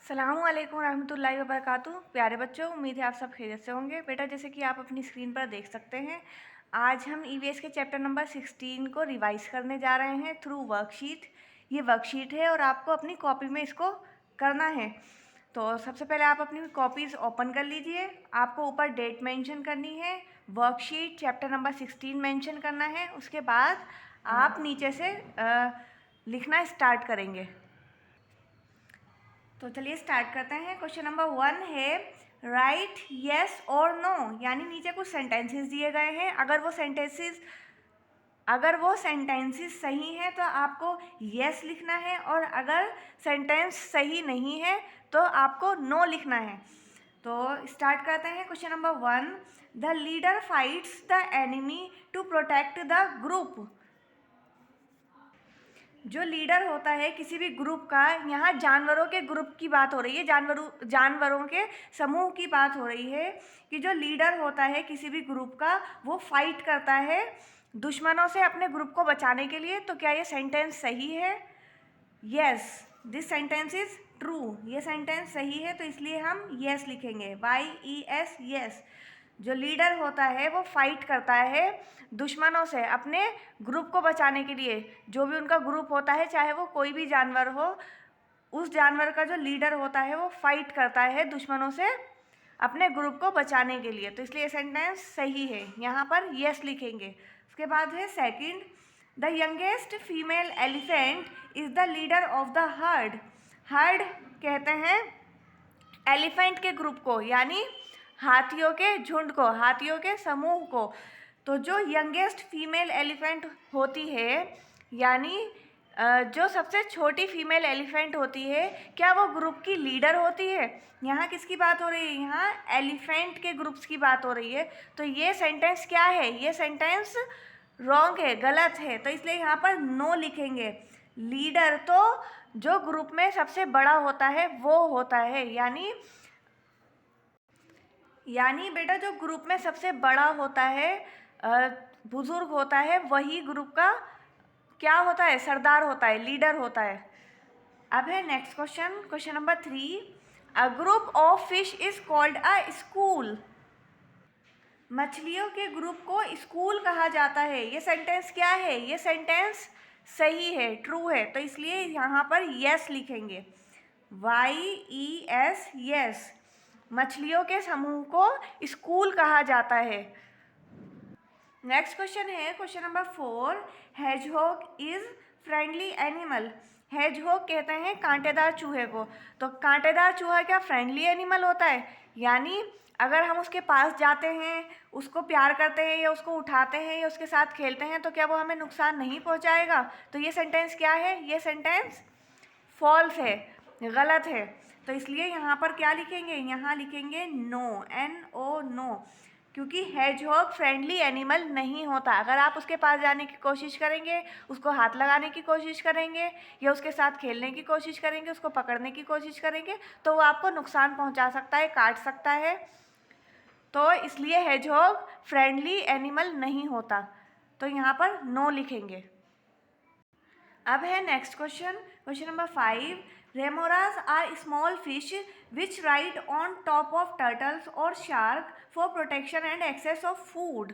अस्सलामुअलैकुम रहमतुल्लाहि वबरकातुहू। प्यारे बच्चों, उम्मीद है आप सब खैरियत से होंगे। बेटा, जैसे कि आप अपनी स्क्रीन पर देख सकते हैं, आज हम ईवीएस के चैप्टर नंबर 16 को रिवाइज करने जा रहे हैं थ्रू वर्कशीट। ये वर्कशीट है और आपको अपनी कॉपी में इसको करना है। तो सबसे पहले आप अपनी कॉपीज़ ओपन कर लीजिए। आपको ऊपर डेट मेंशन करनी है, वर्कशीट चैप्टर नंबर 16 मेंशन करना है। उसके बाद आप नीचे से लिखना स्टार्ट करेंगे। तो चलिए स्टार्ट करते हैं। क्वेश्चन नंबर 1 है राइट येस और नो, यानी नीचे कुछ सेंटेंसेस दिए गए हैं। अगर वो सेंटेंसेस सही हैं तो आपको येस लिखना है, और अगर सेंटेंस सही नहीं है तो आपको नो लिखना है। तो स्टार्ट करते हैं। Question number 1, the leader fights the enemy to protect the group. जो लीडर होता है किसी भी ग्रुप का, यहाँ जानवरों के ग्रुप की बात हो रही है, जानवरों के समूह की बात हो रही है कि जो लीडर होता है किसी भी ग्रुप का, वो फाइट करता है दुश्मनों से अपने ग्रुप को बचाने के लिए। तो क्या ये सेंटेंस सही है? Yes, this sentence is true. ये सेंटेंस सही है, तो इसलिए हम यस लिखेंगे, YES, यस। जो लीडर होता है वो फाइट करता है दुश्मनों से अपने ग्रुप को बचाने के लिए। जो भी उनका ग्रुप होता है, चाहे वो कोई भी जानवर हो, उस जानवर का जो लीडर होता है वो फाइट करता है दुश्मनों से अपने ग्रुप को बचाने के लिए। तो इसलिए ये सेंटेंस सही है, यहाँ पर यस लिखेंगे। उसके बाद है second, the youngest female elephant is the leader of the heard. Heard कहते हैं एलिफेंट के ग्रुप को, यानी हाथियों के झुंड को, हाथियों के समूह को। तो जो यंगेस्ट फीमेल एलिफेंट होती है, यानी जो सबसे छोटी फीमेल एलिफेंट होती है, क्या वो ग्रुप की लीडर होती है? यहाँ किसकी बात हो रही है? यहाँ एलिफेंट के ग्रुप्स की बात हो रही है। तो ये सेंटेंस क्या है? ये सेंटेंस रॉन्ग है, गलत है। तो इसलिए यहाँ पर नो लिखेंगे। लीडर तो जो ग्रुप में सबसे बड़ा होता है वो होता है, यानी बेटा जो ग्रुप में सबसे बड़ा होता है, बुजुर्ग होता है, वही ग्रुप का क्या होता है? सरदार होता है, लीडर होता है। अब है next question, question number 3, a group of fish is called a school. मछलियों के ग्रुप को स्कूल कहा जाता है। ये सेंटेंस क्या है? ये सेंटेंस सही है, ट्रू है। तो इसलिए यहाँ पर यस लिखेंगे, YES, यस। मछलियों के समूह को स्कूल कहा जाता है। नेक्स्ट क्वेश्चन है question number 4, hedgehog is friendly animal. Hedgehog कहते हैं कांटेदार चूहे को। तो कांटेदार चूहा क्या फ्रेंडली एनिमल होता है? यानी अगर हम उसके पास जाते हैं, उसको प्यार करते हैं, या उसको उठाते हैं, या उसके साथ खेलते हैं, तो क्या वो हमें नुकसान नहीं पहुंचाएगा? तो ये सेंटेंस क्या है? ये सेंटेंस फॉल्स है, गलत है। तो इसलिए यहाँ पर क्या लिखेंगे? यहाँ लिखेंगे नो, NO, नो। क्योंकि हेजहॉग फ्रेंडली एनिमल नहीं होता। अगर आप उसके पास जाने की कोशिश करेंगे, उसको हाथ लगाने की कोशिश करेंगे, या उसके साथ खेलने की कोशिश करेंगे, उसको पकड़ने की कोशिश करेंगे, तो वो आपको नुकसान पहुंचा सकता है, काट सकता है। तो इसलिए हेजहॉग फ्रेंडली एनिमल नहीं होता। तो यहाँ पर नो लिखेंगे। अब है next question, question number 5, remoras are small fish which ride on top of turtles और shark for protection and access of food.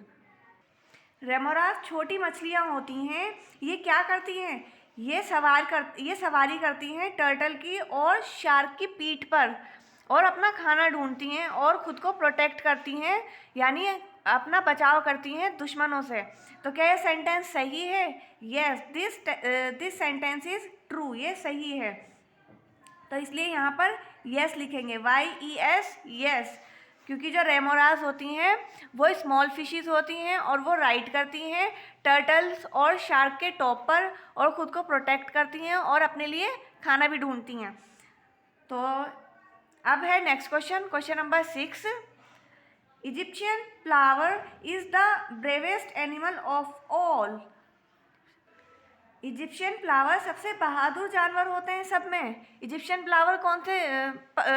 Remoras छोटी मछलियाँ होती हैं। ये क्या करती हैं? ये सवारी करती हैं टर्टल की और शार्क की पीठ पर, और अपना खाना ढूंढती हैं और ख़ुद को प्रोटेक्ट करती हैं, यानी अपना बचाव करती हैं दुश्मनों से। तो क्या ये सेंटेंस सही है? Yes, this sentence is true. ये सही है। तो इसलिए यहाँ पर यस लिखेंगे, YES, यस। क्योंकि जो रेमोराज होती हैं वो स्मॉल फिशेस होती हैं, और वो राइड करती हैं टर्टल्स और शार्क के टॉप पर, और ख़ुद को प्रोटेक्ट करती हैं और अपने लिए खाना भी ढूंढती हैं। तो अब है next question, question number 6, Egyptian plover is the bravest animal of all. Egyptian plover सबसे बहादुर जानवर होते हैं सब में। इजिप्शियन प्लावर कौन से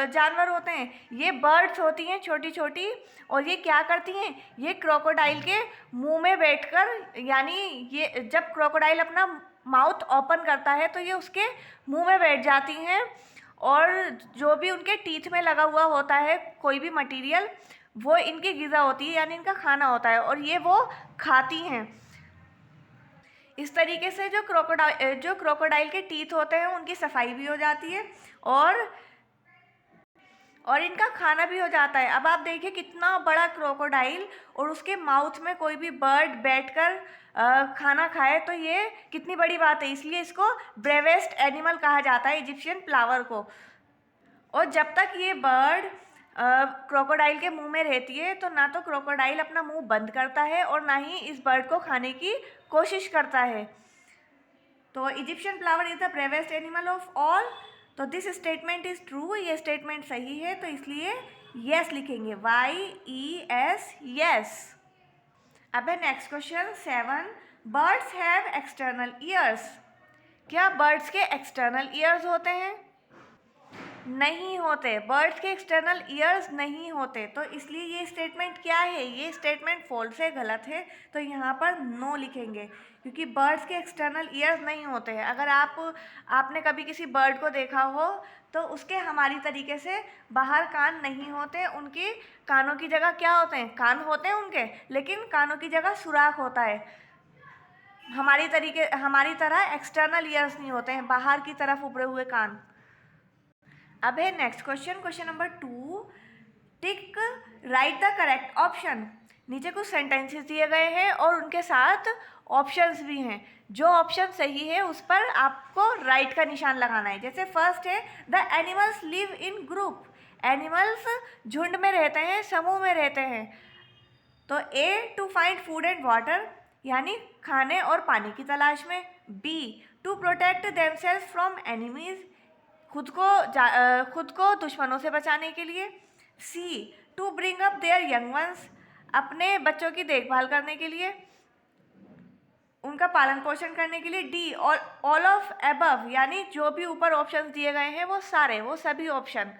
जानवर होते हैं? ये बर्ड्स होती हैं छोटी छोटी, और ये क्या करती हैं? ये क्रोकोडाइल के मुंह में बैठकर, यानी ये जब क्रोकोडाइल अपना माउथ ओपन करता है तो ये उसके मुंह में बैठ जाती हैं, और जो भी उनके टीथ में लगा हुआ होता है कोई भी मटेरियल, वो इनकी ग़िज़ा होती है, यानी इनका खाना होता है, और ये वो खाती हैं। इस तरीके से जो क्रोकोडाइल के टीथ होते हैं उनकी सफाई भी हो जाती है और इनका खाना भी हो जाता है। अब आप देखिए कितना बड़ा क्रोकोडाइल और उसके माउथ में कोई भी बर्ड बैठकर खाना खाए, तो ये कितनी बड़ी बात है। इसलिए इसको ब्रेवेस्ट एनिमल कहा जाता है, इजिप्शियन प्लावर को। और जब तक ये बर्ड क्रोकोडाइल के मुंह में रहती है तो ना तो क्रोकोडाइल अपना मुंह बंद करता है और ना ही इस बर्ड को खाने की कोशिश करता है। तो Egyptian plover is the bravest animal of all. तो दिस स्टेटमेंट इज ट्रू, ये स्टेटमेंट सही है, तो इसलिए यस लिखेंगे, YES, यस। अब है next question 7, birds have external years. क्या बर्ड्स के एक्सटर्नल ईयर्स होते हैं? नहीं होते, बर्ड्स के एक्सटर्नल ईयर्स नहीं होते। तो इसलिए ये स्टेटमेंट क्या है? ये स्टेटमेंट फॉल्स है, गलत है, तो यहाँ पर नो लिखेंगे, क्योंकि बर्ड्स के एक्सटर्नल ईयर्स नहीं होते हैं। अगर आपने कभी किसी बर्ड को देखा हो तो उसके हमारी तरीके से बाहर कान नहीं होते, उनके कानों की जगह क्या होते हैं? कान होते हैं उनके, लेकिन कानों की जगह सुराख होता है। हमारी तरह एक्सटर्नल ईयर्स नहीं होते हैं, बाहर की तरफ उभरे हुए कान। अब है next question, question number 2, tick right the correct option. नीचे कुछ सेंटेंसेस दिए गए हैं और उनके साथ ऑप्शंस भी हैं। जो ऑप्शन सही है उस पर आपको राइट का निशान लगाना है। जैसे फर्स्ट है, the animals live in group. Animals झुंड में रहते हैं, समूह में रहते हैं। तो A, to find food and water, यानी खाने और पानी की तलाश में। B, to protect themselves from enemies, खुद को दुश्मनों से बचाने के लिए। C, to bring up their young ones, अपने बच्चों की देखभाल करने के लिए, उनका पालन पोषण करने के लिए। डी, ऑल ऑफ अबव, यानी जो भी ऊपर ऑप्शन दिए गए हैं वो सभी ऑप्शन।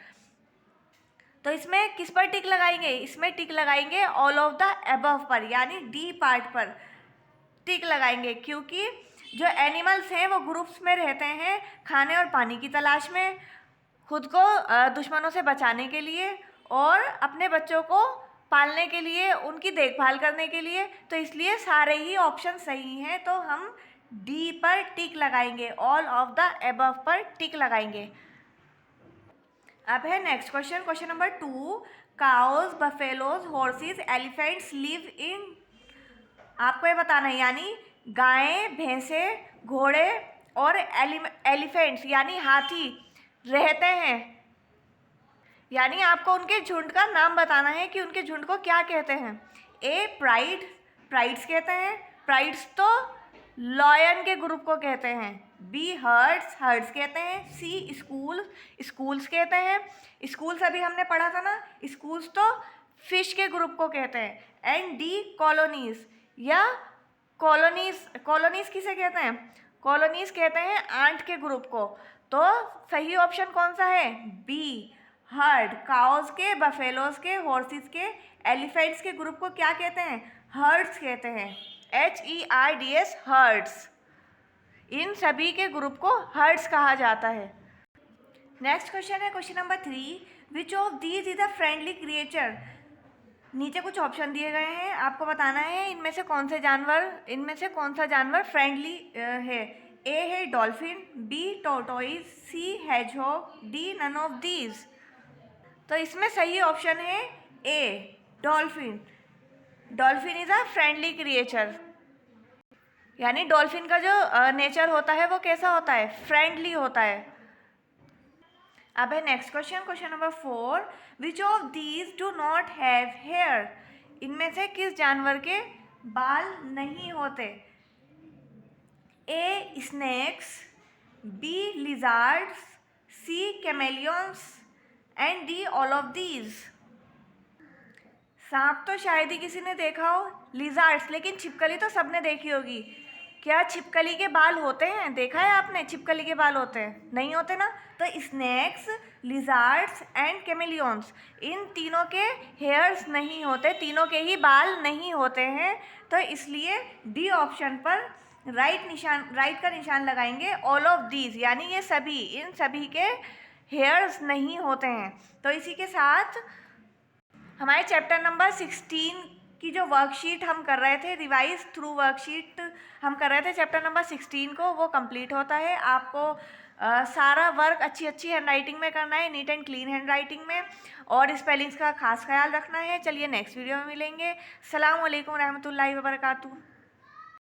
तो इसमें किस पर टिक लगाएंगे? इसमें टिक लगाएंगे ऑल ऑफ द अबव पर, यानी डी पार्ट पर टिक लगाएंगे, क्योंकि जो एनिमल्स हैं वो ग्रुप्स में रहते हैं खाने और पानी की तलाश में, खुद को दुश्मनों से बचाने के लिए और अपने बच्चों को पालने के लिए, उनकी देखभाल करने के लिए। तो इसलिए सारे ही ऑप्शन सही हैं, तो हम डी पर टिक लगाएंगे, ऑल ऑफ द अबव पर टिक लगाएंगे। अब है next question, question number 2, cows, buffaloes, horses, elephants live in. आपको ये बताना है, यानी गायें, भैंसे, घोड़े और एलिफेंट्स यानी हाथी रहते हैं, यानी आपको उनके झुंड का नाम बताना है कि उनके झुंड को क्या कहते हैं। ए, प्राइड्स कहते हैं, प्राइड्स तो लॉयन के ग्रुप को कहते हैं। बी, हर्ड्स कहते हैं। सी, स्कूल्स कहते हैं, स्कूल्स अभी हमने पढ़ा था ना, स्कूल्स तो फिश के ग्रुप को कहते हैं। एंड डी, कॉलोनीज, या कॉलोनीज किसे कहते हैं? कॉलोनीज कहते हैं आंट के ग्रुप को। तो सही ऑप्शन कौन सा है? B, herd. काउज के, बफेलोज के, हॉर्सेस के, एलिफेंट्स के ग्रुप को क्या कहते हैं? हर्ड्स कहते हैं, HERDS, हर्ड्स। इन सभी के ग्रुप को हर्ड्स कहा जाता है। नेक्स्ट क्वेश्चन है question number 3, which of these is a friendly creature. नीचे कुछ ऑप्शन दिए गए हैं, आपको बताना है इनमें से कौन सा जानवर फ्रेंडली है। ए है dolphin, B tortoise, C hedgehog, D none of these. तो इसमें सही ऑप्शन है A, dolphin. Dolphin is a friendly creature, यानी डॉल्फिन का जो नेचर होता है वो कैसा होता है? फ्रेंडली होता है। अब है next question, question number 4, which of these do not have hair. इनमें से किस जानवर के बाल नहीं होते? A, snakes, B, lizards, C, chameleons and D, all of these. सांप तो शायद ही किसी ने देखा हो, लिजार्ड्स, लेकिन छिपकली तो सबने देखी होगी। क्या छिपकली के बाल होते हैं? देखा है आपने छिपकली के बाल होते हैं? नहीं होते ना। तो स्नेक्स, लिजार्ड्स एंड कैमेलियंस, इन तीनों के हेयर्स नहीं होते, तीनों के ही बाल नहीं होते हैं। तो इसलिए डी ऑप्शन पर राइट का निशान लगाएंगे, ऑल ऑफ दीज, यानी ये सभी, इन सभी के हेयर्स नहीं होते हैं। तो इसी के साथ हमारे चैप्टर नंबर 16 की जो वर्कशीट हम कर रहे थे, रिवाइज थ्रू वर्कशीट हम कर रहे थे चैप्टर नंबर 16 को, वो कंप्लीट होता है। आपको सारा वर्क अच्छी अच्छी हैंड राइटिंग में करना है, neat and clean hand writing में, और स्पेलिंग्स का खास ख्याल रखना है। चलिए नेक्स्ट वीडियो में मिलेंगे। अस्सलाम वालेकुम रहमतुल्लाहि व बरकातुहू।